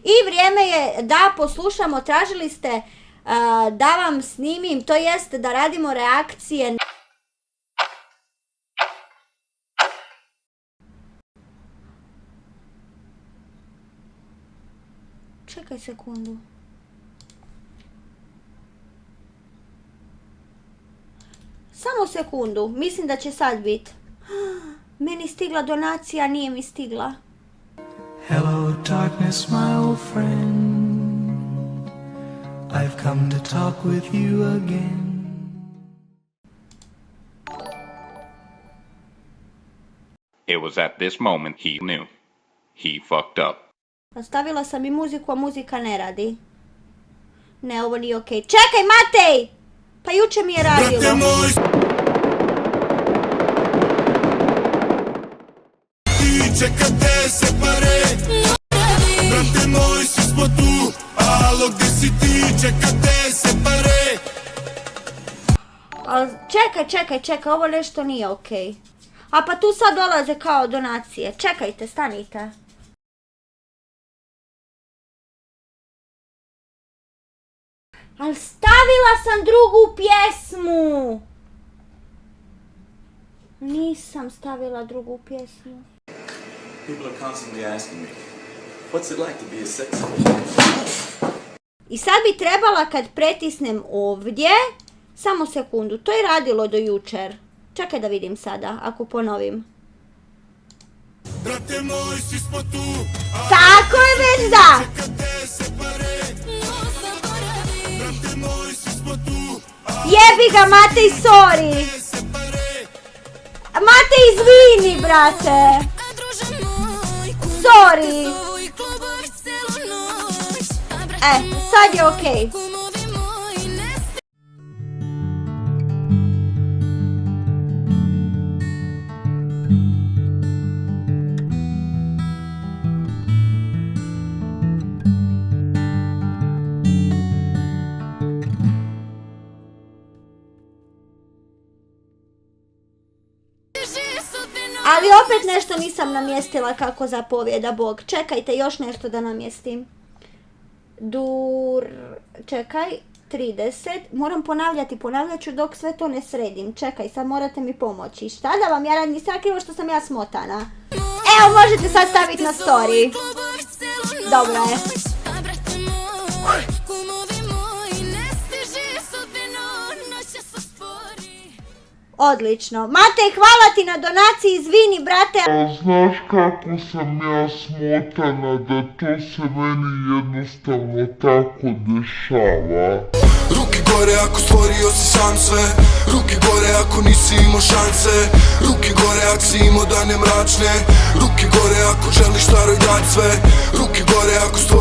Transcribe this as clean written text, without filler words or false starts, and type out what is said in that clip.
I vrijeme je da poslušamo, tražili ste da vam snimim, to jest da radimo reakcije. Čekaj sekundu. Samo sekundu, mislim da će sad biti. Meni stigla donacija, nije mi stigla. Hello darkness, my old friend. I've come to talk with you again. It was at this moment he knew. He fucked up. Stavila sam i muziku, a muzika ne radi. Ne, ovo nije okej. Čekaj, Matej! Pa juče mi je radilo. Čeka te se pare, brate moj, svi smo tu, alo gdje si ti, čeka te se pare. Ali čekaj, ovo nešto nije okej. A pa tu sad dolaze kao donacije. Čekajte, stanite. Ali stavila sam drugu pjesmu. Nisam stavila drugu pjesmu. People are constantly asking me, what's it like to be a sex? I sad bi trebala kad pretisnem ovdje, samo sekundu, to je radilo do jučer. Čekaj da vidim sada, ako ponovim. Brate moj, svi smo tu, Tako je već da! čeka te se pare. Brate moj, svi smo tu, Jebi ga, Matej, sorry! se pare. Matej, izvini, brate! Sorry! Sad je okej. Ali opet nešto nisam namjestila kako zapovjeda Bog. Čekajte, još nešto da namjestim. Čekaj, 30. Moram ponavljat ću dok sve to ne sredim. Čekaj, sad morate mi pomoći. Šta da vam ja radim? Nisam krivo što sam ja smotana. Evo, možete sad staviti na story. Dobro je. Odlično. Matej, hvala ti na donaciji, izvini, brate. Znaš kako sam ja smotana da to se meni jednostavno tako dešava. Ruke gore ako stvorio si sam sve, ruke gore ako nisi imao šanse, ruke gore ako si imao dane mračne, ruke gore ako želiš staroj dać sve, ruke gore ako stvorio